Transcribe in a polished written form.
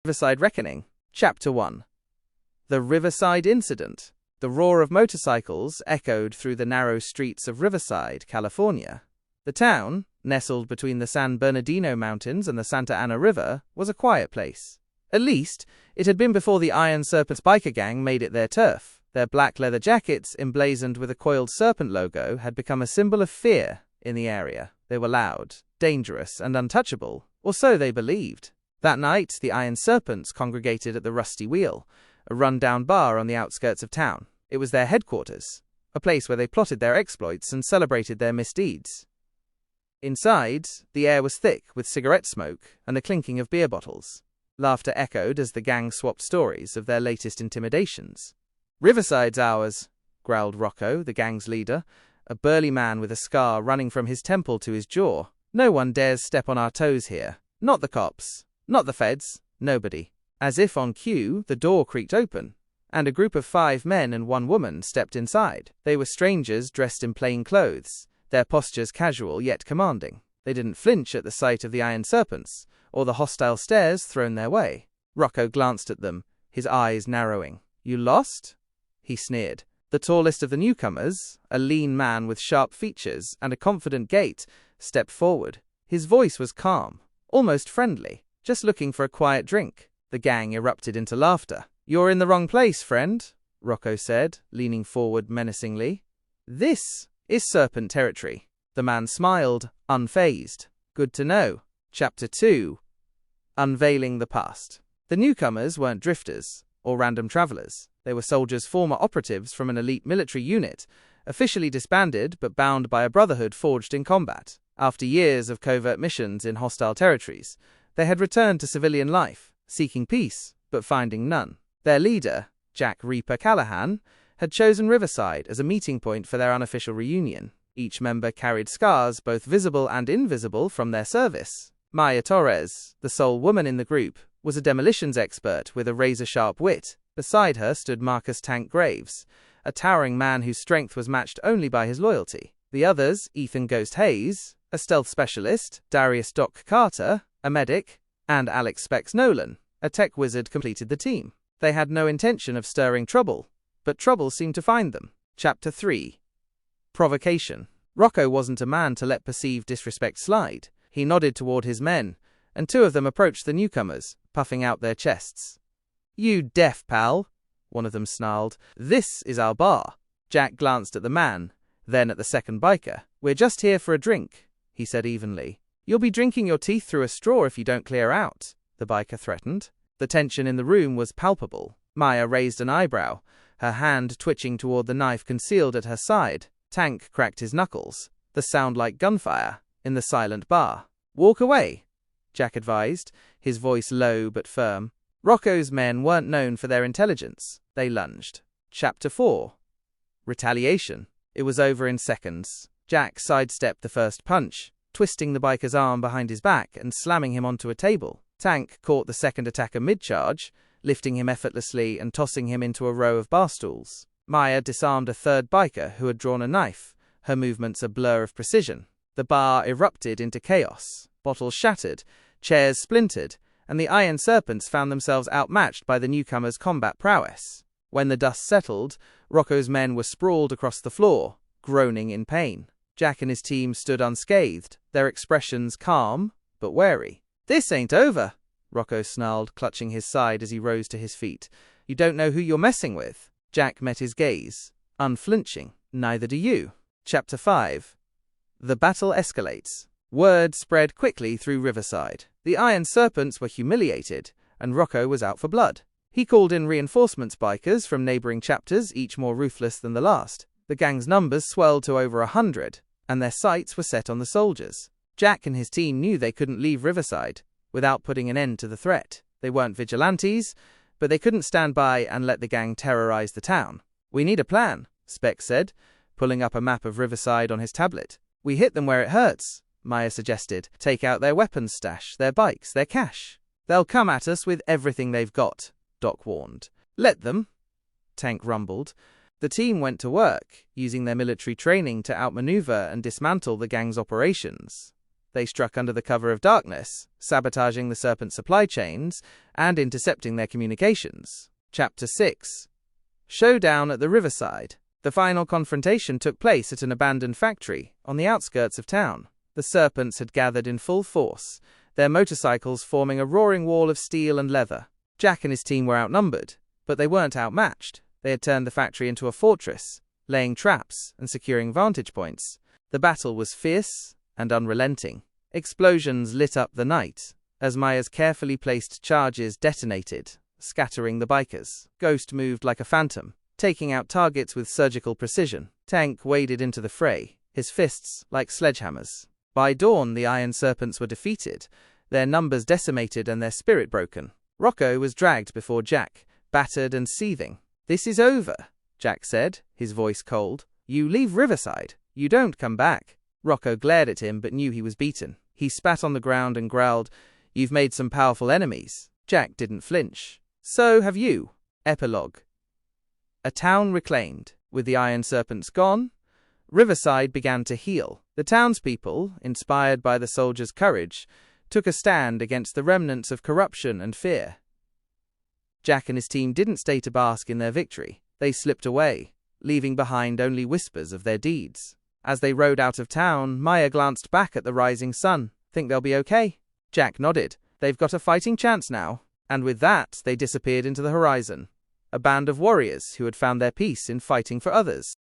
Riverside Reckoning. Chapter 1. The Riverside Incident. The roar of motorcycles echoed through the narrow streets of Riverside, California. The town, nestled between the San Bernardino Mountains and the Santa Ana River, was a quiet place. At least, it had been before the Iron Serpent's biker gang made it their turf. Their black leather jackets, emblazoned with a coiled serpent logo, had become a symbol of fear in the area. They were loud, dangerous, and untouchable, or so they believed. That night, the Iron Serpents congregated at the Rusty Wheel, a run-down bar on the outskirts of town. It was their headquarters, a place where they plotted their exploits and celebrated their misdeeds. Inside, the air was thick with cigarette smoke and the clinking of beer bottles. Laughter echoed as the gang swapped stories of their latest intimidations. "Riverside's ours," growled Rocco, the gang's leader, a burly man with a scar running from his temple to his jaw. "No one dares step on our toes here. Not the cops. Not the feds. Nobody." As if on cue, the door creaked open, and a group of 5 men and 1 woman stepped inside. They were strangers dressed in plain clothes, their postures casual yet commanding. They didn't flinch at the sight of the Iron Serpents, or the hostile stares thrown their way. Rocco glanced at them, his eyes narrowing. "You lost?" he sneered. The tallest of the newcomers, a lean man with sharp features and a confident gait, stepped forward. His voice was calm, almost friendly. "Just looking for a quiet drink." The gang erupted into laughter. "You're in the wrong place, friend," Rocco said, leaning forward menacingly. "This is serpent territory." The man smiled, unfazed. "Good to know." Chapter 2. Unveiling the Past. The newcomers weren't drifters or random travelers. They were soldiers, former operatives from an elite military unit, officially disbanded but bound by a brotherhood forged in combat. After years of covert missions in hostile territories, they had returned to civilian life, seeking peace, but finding none. Their leader, Jack Reaper Callahan, had chosen Riverside as a meeting point for their unofficial reunion. Each member carried scars, both visible and invisible, from their service. Maya Torres, the sole woman in the group, was a demolitions expert with a razor-sharp wit. Beside her stood Marcus Tank Graves, a towering man whose strength was matched only by his loyalty. The others, Ethan Ghost Hayes, a stealth specialist, Darius Doc Carter, a medic, and Alex Specs Nolan, a tech wizard, completed the team. They had no intention of stirring trouble, but trouble seemed to find them. Chapter 3. Provocation. Rocco wasn't a man to let perceived disrespect slide. He nodded toward his men, and 2 of them approached the newcomers, puffing out their chests. "You deaf, pal," one of them snarled. "This is our bar." Jack glanced at the man, then at the second biker. "We're just here for a drink," he said evenly. "You'll be drinking your teeth through a straw if you don't clear out," the biker threatened. The tension in the room was palpable. Maya raised an eyebrow, her hand twitching toward the knife concealed at her side. Tank cracked his knuckles, the sound like gunfire, in the silent bar. "Walk away," Jack advised, his voice low but firm. Rocco's men weren't known for their intelligence. They lunged. Chapter 4. Retaliation. It was over in seconds. Jack sidestepped the first punch, twisting the biker's arm behind his back and slamming him onto a table. Tank caught the second attacker mid-charge, lifting him effortlessly and tossing him into a row of bar stools. Maya disarmed a third biker who had drawn a knife, her movements a blur of precision. The bar erupted into chaos. Bottles shattered, chairs splintered, and the Iron Serpents found themselves outmatched by the newcomers' combat prowess. When the dust settled, Rocco's men were sprawled across the floor, groaning in pain. Jack and his team stood unscathed, their expressions calm but wary. "This ain't over," Rocco snarled, clutching his side as he rose to his feet. "You don't know who you're messing with." Jack met his gaze, unflinching. "Neither do you." Chapter 5. The battle escalates. Word spread quickly through Riverside. The Iron Serpents were humiliated, and Rocco was out for blood. He called in reinforcements, bikers from neighboring chapters, each more ruthless than the last. The gang's numbers swelled to over 100, and their sights were set on the soldiers. Jack and his team knew they couldn't leave Riverside without putting an end to the threat. They weren't vigilantes, but they couldn't stand by and let the gang terrorize the town. "We need a plan," Speck said, pulling up a map of Riverside on his tablet. "We hit them where it hurts," Maya suggested. "Take out their weapons stash, their bikes, their cash." "They'll come at us with everything they've got," Doc warned. "Let them," Tank rumbled. The team went to work, using their military training to outmaneuver and dismantle the gang's operations. They struck under the cover of darkness, sabotaging the serpent's supply chains and intercepting their communications. Chapter 6. Showdown at the Riverside. The final confrontation took place at an abandoned factory on the outskirts of town. The serpents had gathered in full force, their motorcycles forming a roaring wall of steel and leather. Jack and his team were outnumbered, but they weren't outmatched. They had turned the factory into a fortress, laying traps and securing vantage points. The battle was fierce and unrelenting. Explosions lit up the night as Maya's carefully placed charges detonated, scattering the bikers. Ghost moved like a phantom, taking out targets with surgical precision. Tank waded into the fray, his fists like sledgehammers. By dawn, the Iron Serpents were defeated, their numbers decimated and their spirit broken. Rocco was dragged before Jack, battered and seething. "This is over," Jack said, his voice cold. "You leave Riverside. You don't come back." Rocco glared at him but knew he was beaten. He spat on the ground and growled, "You've made some powerful enemies." Jack didn't flinch. "So have you." Epilogue. A town reclaimed. With the Iron Serpents gone, Riverside began to heal. The townspeople, inspired by the soldiers' courage, took a stand against the remnants of corruption and fear. Jack and his team didn't stay to bask in their victory. They slipped away, leaving behind only whispers of their deeds. As they rode out of town, Maya glanced back at the rising sun. "Think they'll be okay?" Jack nodded. "They've got a fighting chance now." And with that, they disappeared into the horizon. A band of warriors who had found their peace in fighting for others.